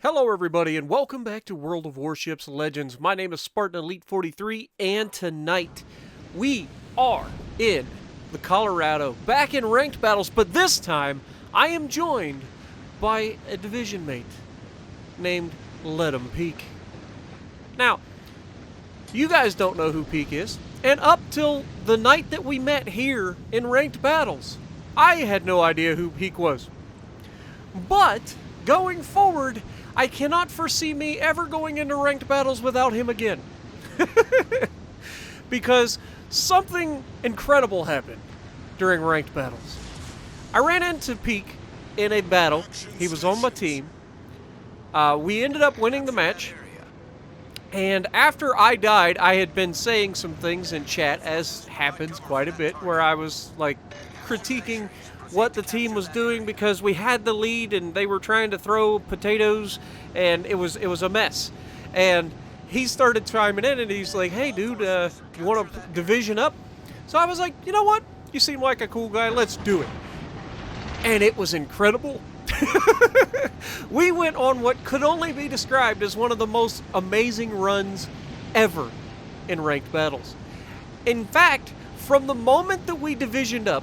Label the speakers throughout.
Speaker 1: Hello everybody and welcome back to World of Warships Legends. My name is Spartan Elite 43 and tonight we are in the Colorado, back in ranked battles, but this time I am joined by a division mate named Let 'em Peek. Now, you guys don't know who Peek is, and up till the night that we met here in ranked battles, I had no idea who Peek was. But going forward, I cannot foresee me ever going into ranked battles without him again. Because something incredible happened during ranked battles. I ran into Peek in a battle. He was on my team. We ended up winning the match. And after I died, I had been saying some things in chat, as happens quite a bit, where I was like critiquing what the team was doing because we had the lead and they were trying to throw potatoes and it was a mess. And he started chiming in and he's like, "Hey dude, you want to division up?" So I was like, you know what? You seem like a cool guy, let's do it. And it was incredible. We went on what could only be described as one of the most amazing runs ever in ranked battles. In fact, from the moment that we divisioned up,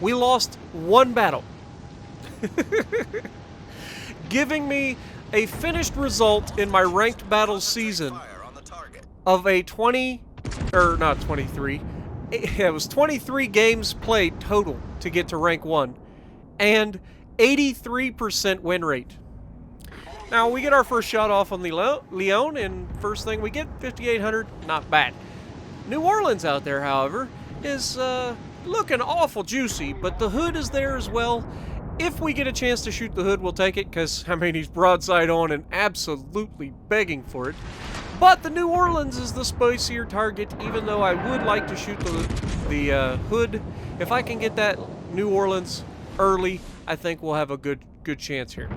Speaker 1: we lost one battle, giving me a finished result in my ranked battles season of a 23 games played total to get to rank 1, and 83% win rate. Now, we get our first shot off on the Leon, and first thing we get, 5,800, not bad. New Orleans out there, however, is looking awful juicy, but the hood is there as well. If we get a chance to shoot the hood, we'll take it, because, I mean, he's broadside on and absolutely begging for it. But the New Orleans is the spicier target, even though I would like to shoot the hood. If I can get that New Orleans early, I think we'll have a good chance here.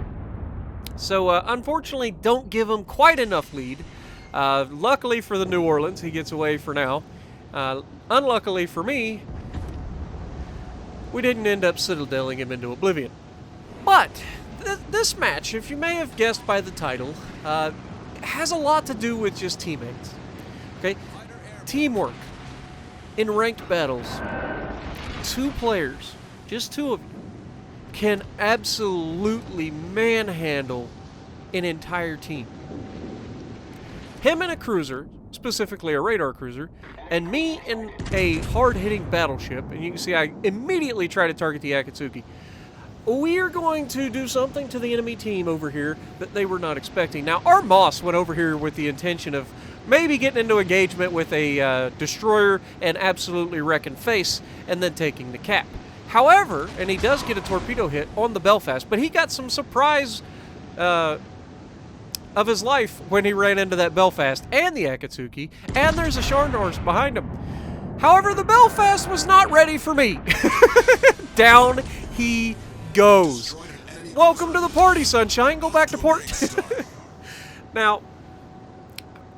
Speaker 1: So, unfortunately, don't give him quite enough lead. Luckily for the New Orleans, he gets away for now. Unluckily for me, we didn't end up citadeling him into oblivion. But this match, if you may have guessed by the title, has a lot to do with just teammates. Okay? Teamwork. In ranked battles, two players, just two of you, can absolutely manhandle an entire team. Him in a cruiser, specifically a radar cruiser, and me in a hard-hitting battleship, and you can see I immediately try to target the Akatsuki. We are going to do something to the enemy team over here that they were not expecting. Now, our Moss went over here with the intention of maybe getting into engagement with a destroyer and absolutely wrecking face, and then taking the cap. However, and he does get a torpedo hit on the Belfast, but he got some surprise of his life when he ran into that Belfast and the Akatsuki, and there's a Scharnhorst behind him. However, the Belfast was not ready for me. Down he goes. Welcome to the party, sunshine. Go back to port. Now,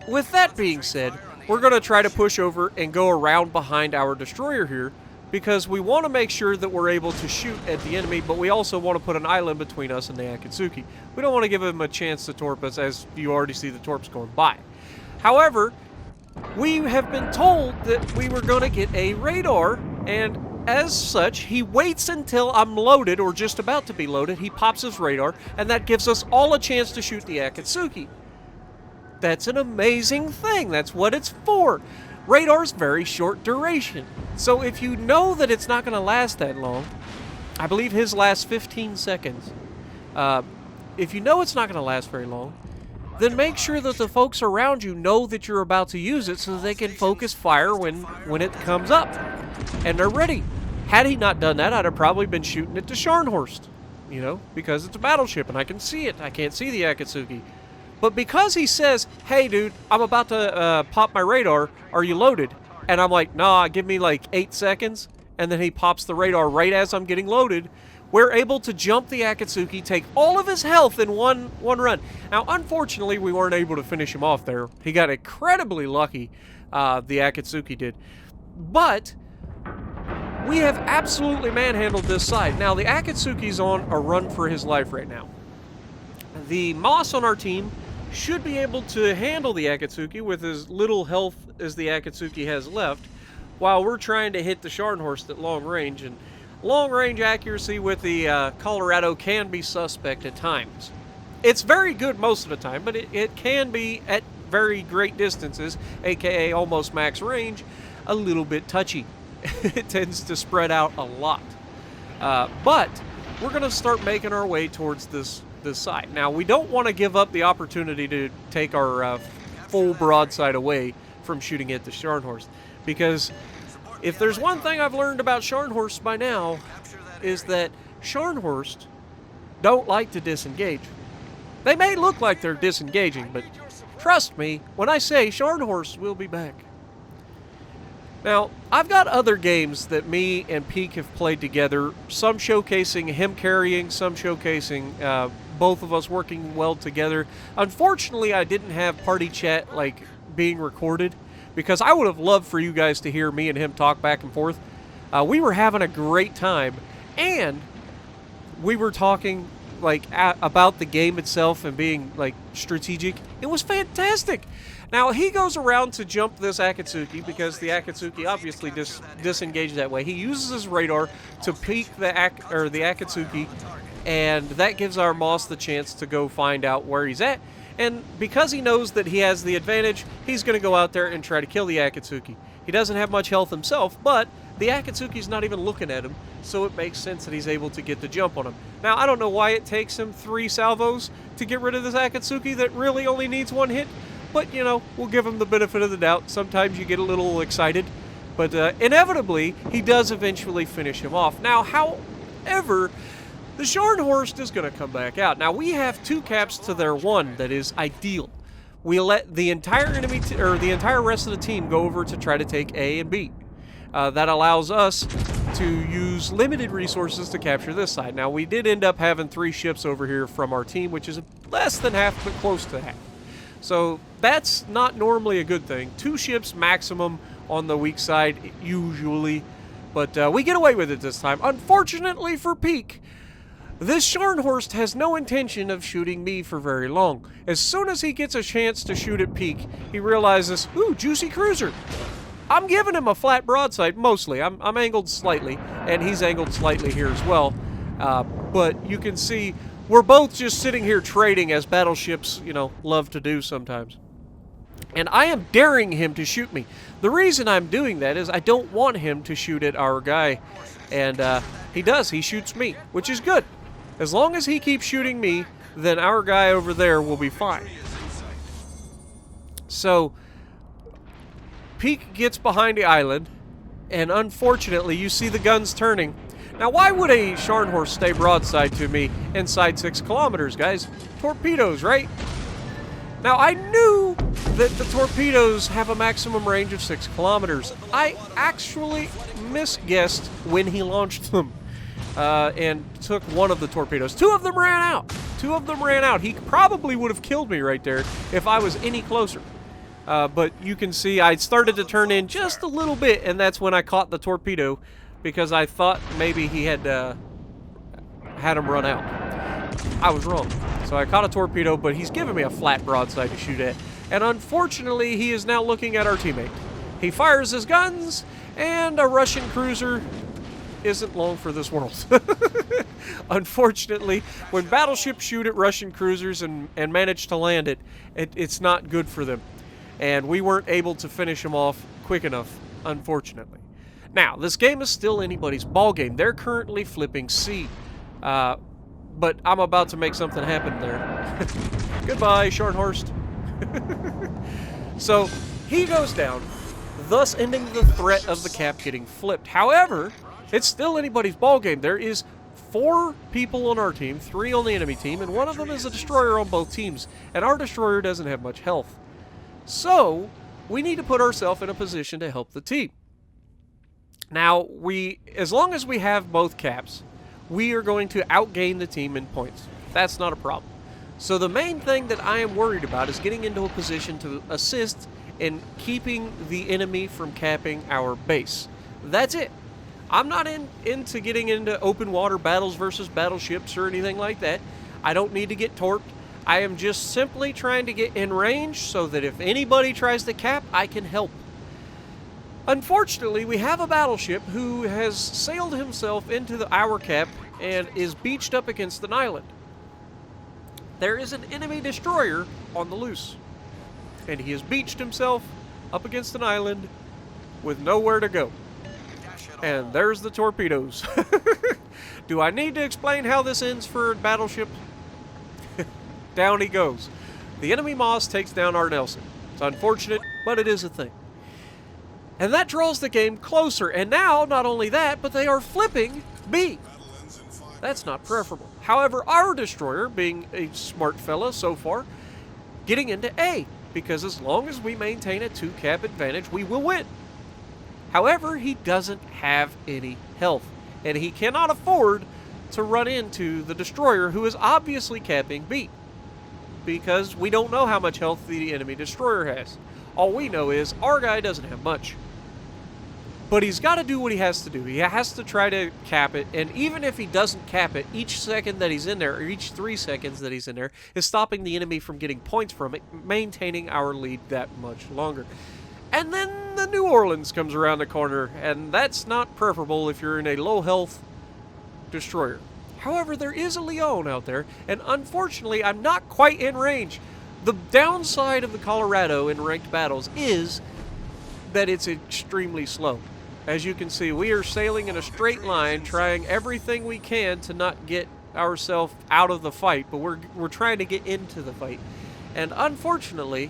Speaker 1: with that being said, we're going to try to push over and go around behind our destroyer here, because we want to make sure that we're able to shoot at the enemy, but we also want to put an island between us and the Akatsuki. We don't want to give him a chance to torp us, as you already see the torps going by. However, we have been told that we were going to get a radar, and as such, he waits until I'm loaded, or just about to be loaded. He pops his radar, and that gives us all a chance to shoot the Akatsuki. That's an amazing thing. That's what it's for. Radar's very short duration. So if you know that it's not going to last that long, I believe his lasts 15 seconds. If you know it's not going to last very long, then make sure that the folks around you know that you're about to use it so that they can focus fire when it comes up. And they're ready. Had he not done that, I'd have probably been shooting it to Scharnhorst. You know, because it's a battleship and I can see it. I can't see the Akatsuki. But because he says, "Hey dude, I'm about to pop my radar, are you loaded?" And I'm like, "Nah, give me like 8 seconds." And then he pops the radar right as I'm getting loaded. We're able to jump the Akatsuki, take all of his health in one run. Now, unfortunately, we weren't able to finish him off there. He got incredibly lucky, the Akatsuki did. But we have absolutely manhandled this side. Now, the Akatsuki's on a run for his life right now. the Moss on our team should be able to handle the Akatsuki with as little health as the Akatsuki has left, while we're trying to hit the Scharnhorst at long range. And long range accuracy with the Colorado can be suspect at times. It's very good most of the time, but it can be at very great distances, aka almost max range, a little bit touchy. It tends to spread out a lot. But we're going to start making our way towards this side. Now, we don't want to give up the opportunity to take our full broadside away from shooting at the Scharnhorst, because if there's one thing I've learned about Scharnhorst by now, is that Scharnhorst don't like to disengage. They may look like they're disengaging, but trust me when I say Scharnhorst will be back. Now, I've got other games that me and Peak have played together, some showcasing him carrying, some showcasing both of us working well together. Unfortunately, I didn't have party chat like being recorded, because I would have loved for you guys to hear me and him talk back and forth. We were having a great time, and we were talking like about the game itself and being like strategic. It was fantastic. Now, he goes around to jump this Akatsuki because the Akatsuki obviously disengaged that way. He uses his radar to peek the Akatsuki, and that gives our Moss the chance to go find out where he's at. And because he knows that he has the advantage, he's going to go out there and try to kill the Akatsuki. He doesn't have much health himself, but the Akatsuki's not even looking at him, so it makes sense that he's able to get the jump on him. Now, I don't know why it takes him 3 salvos to get rid of this Akatsuki that really only needs 1 hit, but, you know, we'll give him the benefit of the doubt. Sometimes you get a little excited, but inevitably, he does eventually finish him off. Now, however, the Scharnhorst is going to come back out. Now, we have 2 caps to their 1 that is ideal. We let the entire enemy, or the entire rest of the team, go over to try to take A and B. That allows us to use limited resources to capture this side. Now, we did end up having 3 ships over here from our team, which is less than half, but close to half. So that's not normally a good thing. 2 ships maximum on the weak side, usually. But we get away with it this time. Unfortunately for Peak, this Scharnhorst has no intention of shooting me for very long. As soon as he gets a chance to shoot at Peak, he realizes, ooh, juicy cruiser. I'm giving him a flat broadside, mostly. I'm angled slightly, and he's angled slightly here as well. But you can see we're both just sitting here trading, as battleships, you know, love to do sometimes. And I am daring him to shoot me. The reason I'm doing that is I don't want him to shoot at our guy. And he does. He shoots me, which is good. As long as he keeps shooting me, then our guy over there will be fine. So, Peak gets behind the island, and unfortunately, you see the guns turning. Now, why would a Scharnhorst stay broadside to me inside 6 kilometers, guys? Torpedoes, right? Now, I knew that the torpedoes have a maximum range of 6 kilometers. I actually misguessed when he launched them and took 1 of the torpedoes. 2 of them ran out. 2 of them ran out. He probably would have killed me right there if I was any closer. But you can see I started to turn in just a little bit, and that's when I caught the torpedo, because I thought maybe he had him run out. I was wrong. So I caught a torpedo, but he's giving me a flat broadside to shoot at. And unfortunately, he is now looking at our teammate. He fires his guns, and a Russian cruiser isn't long for this world. Unfortunately, when battleships shoot at Russian cruisers and manage to land it, it's not good for them. And we weren't able to finish him off quick enough, unfortunately. Now, this game is still anybody's ball game. They're currently flipping C. But I'm about to make something happen there. Goodbye, Scharnhorst. So, he goes down, thus ending the threat of the cap getting flipped. However, it's still anybody's ball game. There is 4 people on our team, 3 on the enemy team, and 1 of them is a destroyer on both teams. And our destroyer doesn't have much health. So, we need to put ourselves in a position to help the team. Now, as long as we have both caps, we are going to outgain the team in points. That's not a problem. So the main thing that I am worried about is getting into a position to assist in keeping the enemy from capping our base. That's it. I'm not into getting into open water battles versus battleships or anything like that. I don't need to get torqued. I am just simply trying to get in range so that if anybody tries to cap, I can help. Unfortunately, we have a battleship who has sailed himself into our cap and is beached up against an island. There is an enemy destroyer on the loose, and he has beached himself up against an island with nowhere to go. And there's the torpedoes. Do I need to explain how this ends for a battleship? Down he goes. The enemy Moss takes down our Nelson. It's unfortunate, but it is a thing. And that draws the game closer. And now, not only that, but they are flipping B. That's not preferable. However, our destroyer, being a smart fella so far, getting into A. Because as long as we maintain a 2-cap advantage, we will win. However, he doesn't have any health. And he cannot afford to run into the destroyer, who is obviously capping B. Because we don't know how much health the enemy destroyer has. All we know is our guy doesn't have much. But he's got to do what he has to do. He has to try to cap it, and even if he doesn't cap it, each second that he's in there, or each 3 seconds that he's in there, is stopping the enemy from getting points from it, maintaining our lead that much longer. And then the New Orleans comes around the corner, and that's not preferable if you're in a low-health destroyer. However, there is a Leon out there, and unfortunately, I'm not quite in range. The downside of the Colorado in ranked battles is that it's extremely slow. As you can see, we are sailing in a straight line, trying everything we can to not get ourselves out of the fight, but we're trying to get into the fight. And unfortunately,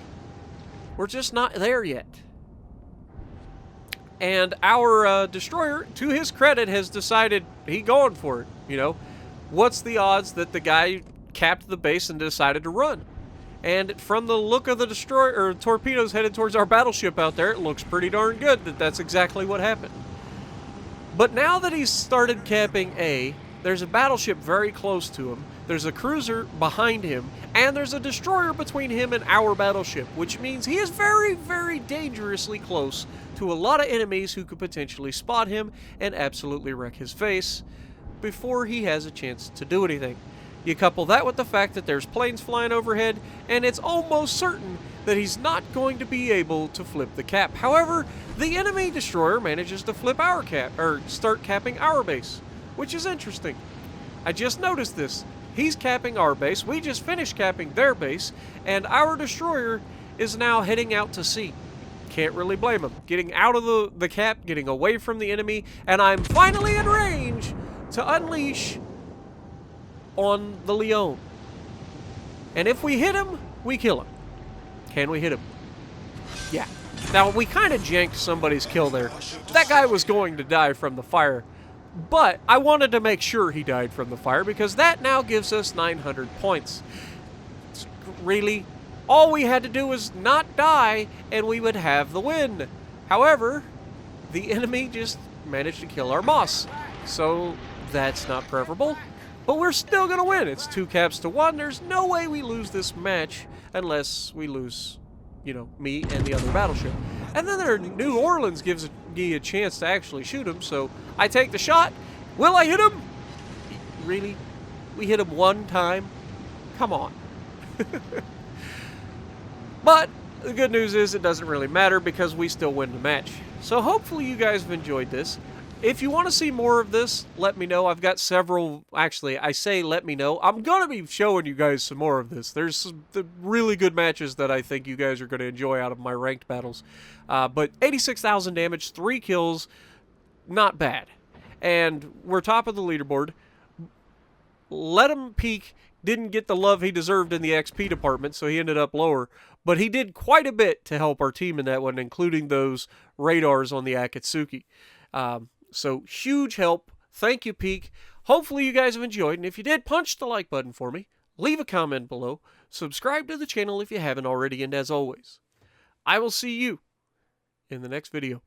Speaker 1: we're just not there yet. And our destroyer, to his credit, has decided he's going for it. You know, what's the odds that the guy capped the base and decided to run? And from the look of the destroyer or torpedoes headed towards our battleship out there, it looks pretty darn good that that's exactly what happened. But now that he's started capping A, there's a battleship very close to him, there's a cruiser behind him, and there's a destroyer between him and our battleship, which means he is very, very dangerously close to a lot of enemies who could potentially spot him and absolutely wreck his face before he has a chance to do anything. You couple that with the fact that there's planes flying overhead, and it's almost certain that he's not going to be able to flip the cap. However, the enemy destroyer manages to flip our cap, or start capping our base, which is interesting. I just noticed this. He's capping our base, we just finished capping their base, and our destroyer is now heading out to sea. Can't really blame him. Getting out of the cap, getting away from the enemy, and I'm finally in range to unleash on the Leon. And if we hit him, we kill him. Can we hit him? Yeah. Now, we kind of janked somebody's kill there. That guy was going to die from the fire, but I wanted to make sure he died from the fire because that now gives us 900 points. It's really, all we had to do was not die and we would have the win. However, the enemy just managed to kill our Moss, so that's not preferable. But we're still going to win. It's 2 caps to 1. There's no way we lose this match unless we lose, you know, me and the other battleship. And then their New Orleans gives me a chance to actually shoot him, so I take the shot. Will I hit him? Really? We hit him one time? Come on. But the good news is it doesn't really matter because we still win the match. So hopefully you guys have enjoyed this. If you want to see more of this, let me know. I've got several, actually, I say let me know. I'm going to be showing you guys some more of this. There's some really good matches that I think you guys are going to enjoy out of my ranked battles. But 86,000 damage, 3 kills, not bad. And we're top of the leaderboard. Let him peak. Didn't get the love he deserved in the XP department, so he ended up lower. But he did quite a bit to help our team in that one, including those radars on the Akatsuki. So, huge help. Thank you, Peak. Hopefully you guys have enjoyed, and if you did, punch the like button for me. Leave a comment below. Subscribe to the channel if you haven't already, and as always, I will see you in the next video.